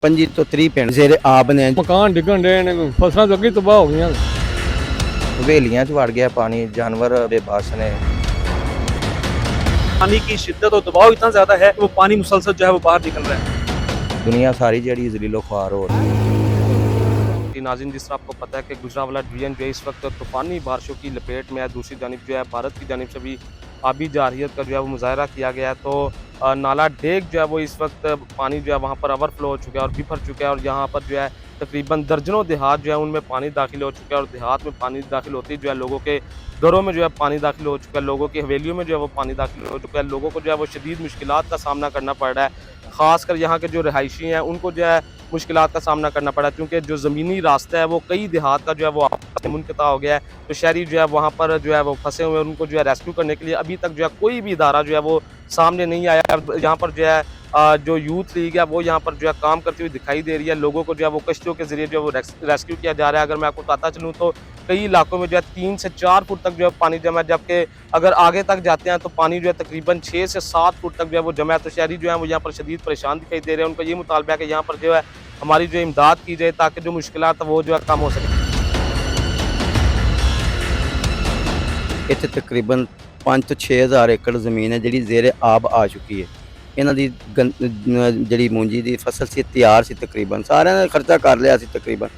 25 ਤੋਂ 30 ਪਿੰਡ ਜਿਹੜੇ ਆਬ ਨੇ ਮਕਾਨ ਡਿੱਗਣ ਦੇ ਨੇ, ਫਸਲਾਂ ਤਾਂ ਅੱਗੇ ਤਬਾਹ ਹੋ ਗਈਆਂ। ਹਵੇਲੀਆਂ 'ਚ ਵੜ ਗਿਆ ਪਾਣੀ, जानवर बेबस ने। पानी की शिद्दत और दबाव इतना ज्यादा है कि वो पानी मुसलसल जो है वो बाहर निकल रहा है। दुनिया सारी जड़ी जलीलो ख्वार हो रही है। नाज़रीन, जिस तरह आपको पता है कि गुजरांवाला डिवीजन जो है इस वक्त तूफानी बारिशों की लपेट में है। दूसरी जानिब जो है भारत की जानिब से भी आबी जारहियत का जो है वो मुजाहरा किया गया है। तो नाला डेग जो है वो इस वक्त पानी जो है वहाँ पर ओवरफ्लो हो चुका है और बिफर चुका है, और यहाँ पर जो है तकरीबन दर्जनों देहात जो है उनमें पानी दाखिल हो चुका है, और देहात में पानी दाखिल होती जो है लोगों के घरों में जो है पानी दाखिल हो चुका है, लोगों की हवेलियों में जो है वो पानी दाखिल हो चुका है। लोगों को जो है वो शदीद मुश्किलात का सामना करना पड़ रहा है। ख़ासकर यहाँ के जो रहायशी हैं उनको जो है मुश्किलात का सामना करना पड़ा, क्योंकि जो ज़मीनी रास्ता है वो कई देहात का जो है वो आपस में मुनक़ता हो गया है। तो शहरी जो है वहाँ पर जो है वो फंसे हुए हैं, उनको जो है रेस्क्यू करने के लिए अभी तक जो है कोई भी इदारा जो है वो सामने नहीं आया। यहाँ पर जो है जो यूथ लीग है वो यहाँ पर जो है काम करती हुई दिखाई दे रही है। लोगों को जो है वो कश्तियों के ज़रिए जो है वो रेस्क्यू किया जा रहा है। अगर मैं आपको बताता चलूँ तो कई इलाकों में जो है 3 से 4 फुट तक जो है पानी जमा है, जबकि अगर आगे तक जाते हैं तो पानी जो है तकरीबन 6 से 7 फुट तक जो है वो जमा है। तो शहरी जो है वो यहाँ पर शदीद परेशान दिखाई दे रहे हैं। उनका ये मुतालबा है कि यहाँ पर जो है हमारी जो इमदाद की जाए, ताकि जो मुश्किलात है वो जो है कम हो सके। ਇੱਥੇ ਤਕਰੀਬਨ 5 ਤੋਂ 6000 ਏਕੜ ਜ਼ਮੀਨ ਹੈ ਜਿਹੜੀ ਜ਼ੇਰੇ ਆਬ ਆ ਚੁੱਕੀ ਹੈ। ਇਹਨਾਂ ਦੀ ਜਿਹੜੀ ਮੂੰਜੀ ਦੀ ਫਸਲ ਸੀ ਤਿਆਰ ਸੀ, ਤਕਰੀਬਨ ਸਾਰਿਆਂ ਨੇ ਖਰਚਾ ਕਰ ਲਿਆ ਸੀ। ਤਕਰੀਬਨ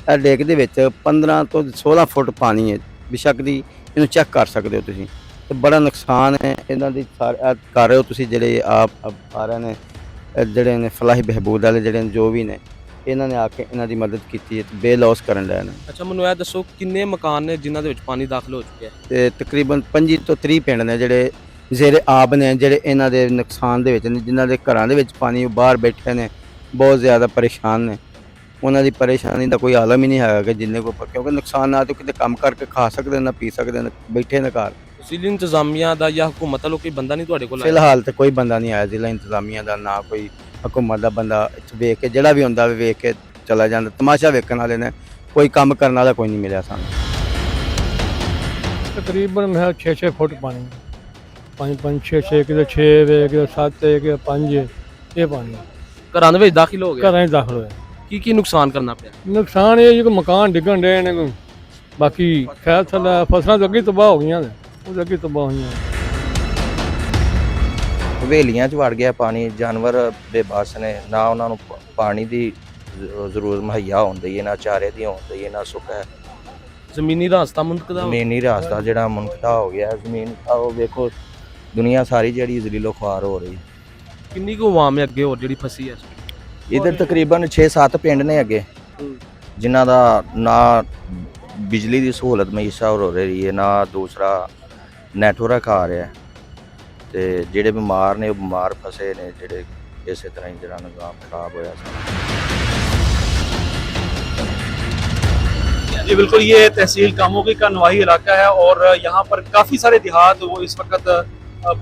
ਇਹ ਡੇਕ ਦੇ ਵਿੱਚ 15 ਤੋਂ 16 ਫੁੱਟ ਪਾਣੀ ਹੈ। ਬੇਸ਼ੱਕ ਦੀ ਇਹਨੂੰ ਚੈੱਕ ਕਰ ਸਕਦੇ ਹੋ ਤੁਸੀਂ, ਤੇ ਬੜਾ ਨੁਕਸਾਨ ਹੈ ਇਹਨਾਂ ਦੀ ਕਰ ਰਹੇ ਹੋ ਤੁਸੀਂ। ਜਿਹੜੇ ਆਪ ਸਾਰਿਆਂ ਨੇ ਜਿਹੜੇ ਨੇ ਫਲਾਹੀ ਬਹਿਬੂਦ ਵਾਲੇ ਜਿਹੜੇ ਜੋ ਵੀ ਨੇ, ਇਹਨਾਂ ਨੇ ਆ ਕੇ ਇਹਨਾਂ ਦੀ ਮਦਦ ਕੀਤੀ ਹੈ ਤੇ ਬੇਲੌਸ ਕਰਨ ਲਿਆ ਨੇ। अच्छा, मैनूं ਇਹ ਦੱਸੋ किन्ने मकान ने जिन्हां दे विच पानी दाखिल हो चुका है? ਤੇ ਤਕਰੀਬਨ 25 ਤੋਂ 30 ਪਿੰਡ ਨੇ ਜਿਹੜੇ ਜ਼ੇਰੇ ਆਬ ਨੇ, ਜਿਹੜੇ ਇਹਨਾਂ ਦੇ ਨੁਕਸਾਨ ਦੇ ਵਿੱਚ ਨੇ, ਜਿਨ੍ਹਾਂ ਦੇ ਘਰਾਂ ਦੇ ਵਿੱਚ ਪਾਣੀ ਬਾਹਰ ਬੈਠੇ ਨੇ, ਬਹੁਤ ਜ਼ਿਆਦਾ ਪਰੇਸ਼ਾਨ ਨੇ। ਉਹਨਾਂ ਦੀ ਪਰੇਸ਼ਾਨੀ ਦਾ ਕੋਈ ਆਲਮ ਹੀ ਨਹੀਂ ਹੈਗਾ ਕਿ ਜਿੰਨੇ ਕੋ, ਕਿਉਂਕਿ ਨੁਕਸਾਨ ਨਾ ਤਾਂ ਕਿਤੇ ਕੰਮ ਕਰਕੇ ਖਾ ਸਕਦੇ ਨਾ ਪੀ ਸਕਦੇ ਨੇ, ਬੈਠੇ ਨੇ ਘਰ। तहसील इंतजामिया ਦਾ ਜਾਂ हुकूमत ਵੱਲੋਂ ਕੋਈ ਬੰਦਾ ਨਹੀਂ ਤੁਹਾਡੇ ਕੋਲ ਆਇਆ? ਫਿਲਹਾਲ ਤੇ ਕੋਈ ਬੰਦਾ ਨਹੀਂ ਆਇਆ ਜ਼ਿਲ੍ਹਾ ਇੰਤਜ਼ਾਮੀਆ ਦਾ, ਨਾ ਕੋਈ ਹਕੂਮਤ ਦਾ ਬੰਦਾ। ਇੱਥੇ ਵੇਖ ਕੇ ਜਿਹੜਾ ਵੀ ਹੁੰਦਾ ਵੇਖ ਕੇ ਚਲਾ ਜਾਂਦਾ, ਤਮਾਸ਼ਾ ਵੇਖਣ ਵਾਲੇ ਨੇ, ਕੋਈ ਕੰਮ ਕਰਨ ਵਾਲਾ ਕੋਈ ਨਹੀਂ ਮਿਲਿਆ ਸਾਨੂੰ। ਤਕਰੀਬਨ 6 ਫੁੱਟ ਪਾਣੀ, 5 6 ਕਿਲੋ 6 ਕਿਲੋ 7 ਕਿਲੋ 5 ਇਹ ਪਾਣੀ ਘਰਾਂ ਦੇ ਵਿੱਚ ਦਾਖਲ ਹੋ ਗਿਆ। ਘਰਾਂ 'ਚ ਦਾਖਲ ਹੋਇਆ। ਕੀ ਨੁਕਸਾਨ ਕਰਨਾ ਪਿਆ? ਨੁਕਸਾਨ ਇਹ ਜੀ ਕਿ ਮਕਾਨ ਡਿੱਗਣ ਦੇ ਨੇ, ਬਾਕੀ ਖੈਰ ਥੱਲੇ ਫਸਲਾਂ ਤਾਂ ਅੱਗੇ ਤਬਾਹ ਹੋ ਗਈਆਂ ਨੇ, ਉਹ ਅੱਗੇ ਤਬਾਹ ਹੋਈਆਂ। ਹਵੇਲੀਆਂ 'ਚ ਵੜ ਗਿਆ ਪਾਣੀ, जानवर बेबस ਨੇ, ਨਾ ਉਹਨਾਂ ਨੂੰ ਪਾਣੀ ਦੀ ਜ਼ਰੂਰਤ ਮੁਹੱਈਆ ਹੁੰਦੀ ਹੈ, ਨਾ ਚਾਰੇ ਦੀ ਹੁੰਦੀ ਹੈ, ਨਾ ਸੁੱਕ ਹੈ। ਜ਼ਮੀਨੀ ਰਾਸਤਾ ਮੁਨਕਦਾ ਜ਼ਮੀਨੀ ਰਾਸਤਾ ਜਿਹੜਾ ਮੁਨਕਦਾ ਹੋ ਗਿਆ ਜ਼ਮੀਨ, ਉਹ ਵੇਖੋ ਦੁਨੀਆ ਸਾਰੀ ਜਿਹੜੀ ਜ਼ਲੀਲੋ ख्वार ਹੋ ਰਹੀ। ਕਿੰਨੀ ਕੁ ਆਵਾਮ ਹੈ ਅੱਗੇ ਹੋਰ ਜਿਹੜੀ ਫਸੀ ਹੈ? ਇਧਰ ਤਕਰੀਬਨ 6-7 ਪਿੰਡ ਨੇ ਅੱਗੇ, ਜਿਨ੍ਹਾਂ ਦਾ ਨਾ ਬਿਜਲੀ ਦੀ ਸਹੂਲਤ ਮਈਸਰ ਹੋ ਰਹੀ ਹੈ, ਨਾ ਦੂਸਰਾ ਨੈਟਵਰਕ ਆ ਰਿਹਾ, ਤੇ ਜਿਹੜੇ ਬਿਮਾਰ ਨੇ ਉਹ ਬਿਮਾਰ ਫਸੇ ਨੇ, ਜਿਹੜੇ ਇਸੇ ਤਰ੍ਹਾਂ ਹੀ ਜਿਹੜਾ ਨਿਜ਼ਾਮ ਖਰਾਬ ਹੋਇਆ ਸੀ। जी बिल्कुल, ये तहसील कामोगी का नवाही इलाका है और यहाँ पर काफ़ी सारे देहात वो इस वक्त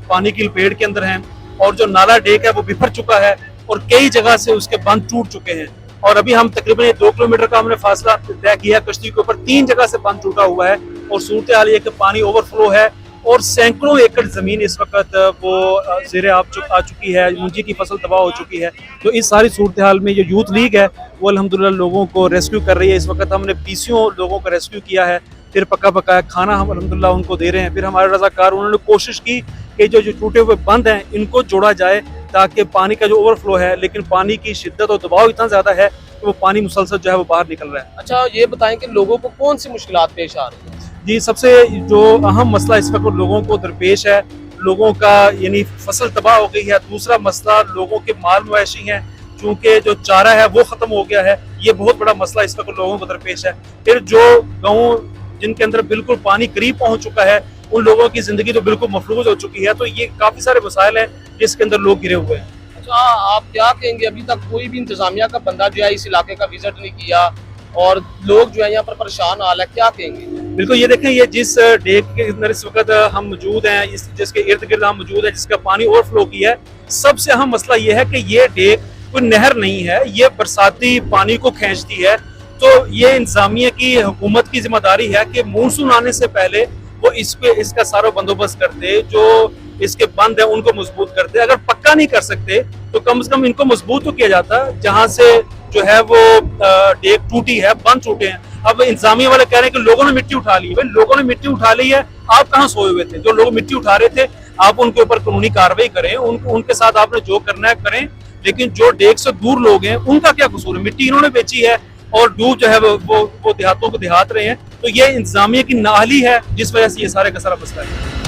पानी की लपेट के अंदर हैं, और जो नाला डेक है वो बिफर चुका है और कई जगह से उसके बंद टूट चुके हैं। और अभी हम तकरीबन 2 किलोमीटर का हमने फासला तय किया कश्ती के ऊपर, 3 जगह से बंद टूटा हुआ है और सूरत हाल ये कि पानी ओवरफ्लो है और सैकड़ों एकड़ ज़मीन इस वक्त वो ज़ेरे आ चुकी है, मुंजी की फसल तबाह हो चुकी है। तो इस सारी सूरत हाल में जो यूथ लीग है वो अल्हम्दुलिल्लाह लोगों को रेस्क्यू कर रही है। इस वक्त हमने 20 लोगों को रेस्क्यू किया है, फिर पका पकाया खाना हम अल्हम्दुलिल्लाह उनको दे रहे हैं। फिर हमारे रज़ाकार उन्होंने कोशिश की कि जो टूटे हुए बंद हैं इनको जोड़ा जाए, ताकि पानी का जो ओवरफ्लो है, लेकिन पानी की शिद्दत और दबाव इतना ज़्यादा है कि वो पानी मुसलसल जो है वो बाहर निकल रहा है। अच्छा, ये बताएं कि लोगों को कौन सी मुश्किलात पेश आ रही है? जी, सबसे जो अहम मसला इस वक्त लोगों को दरपेश है, लोगों का यानी फसल तबाह हो गई है। दूसरा मसला लोगों के माल मवेशी हैं, चूँकि जो चारा है वो ख़त्म हो गया है, ये बहुत बड़ा मसला इस वक्त लोगों को दरपेश है। फिर जो गाँव जिनके अंदर बिल्कुल पानी करीब पहुँच चुका है, उन लोगों की ज़िंदगी तो बिल्कुल मफलूज हो चुकी है। तो ये काफ़ी सारे मसाइल हैं जिसके अंदर लोग घिरे हुए हैं। अच्छा, आप क्या कहेंगे? अभी तक कोई भी इंतजामिया का बंदा जो है इस इलाके का विजिट नहीं किया और लोग जो है यहाँ पर परेशान हाल है, क्या कहेंगे? बिल्कुल, ये देखें, ये जिस डेक के अंदर इस वक्त हम मौजूद हैं, जिसके इर्द गिर्द हम मौजूद है, जिसका पानी ओवरफ्लो किया है, सबसे अहम मसला ये है कि ये डेक कोई नहर नहीं है, ये बरसाती पानी को खींचती है। तो ये इंतजामिया की, हुकूमत की जिम्मेदारी है कि मानसून आने से पहले वो इसका सारा बंदोबस्त करते, जो इसके बंद है उनको मजबूत करते। अगर पक्का नहीं कर सकते तो कम से कम इनको मजबूत तो किया जाता, जहाँ से जो है वो डेक टूटी है, बंद चुके हैं। अब इंतजामिया वाले कह रहे हैं कि लोगों ने मिट्टी उठा ली। भाई लोगों ने मिट्टी उठा ली है, आप कहाँ सोए हुए थे? जो लोग मिट्टी उठा रहे थे, आप उनके ऊपर कानूनी कार्रवाई करें, उनके साथ आपने जो करना है करें, लेकिन जो डेक से दूर लोग हैं उनका क्या कसूर है? मिट्टी इन्होंने बेची है और डूब जो है वो देहातों को देहात रहे हैं। तो ये इंतजामिया की नाअहली है जिस वजह से ये सारे का सारा मसला है।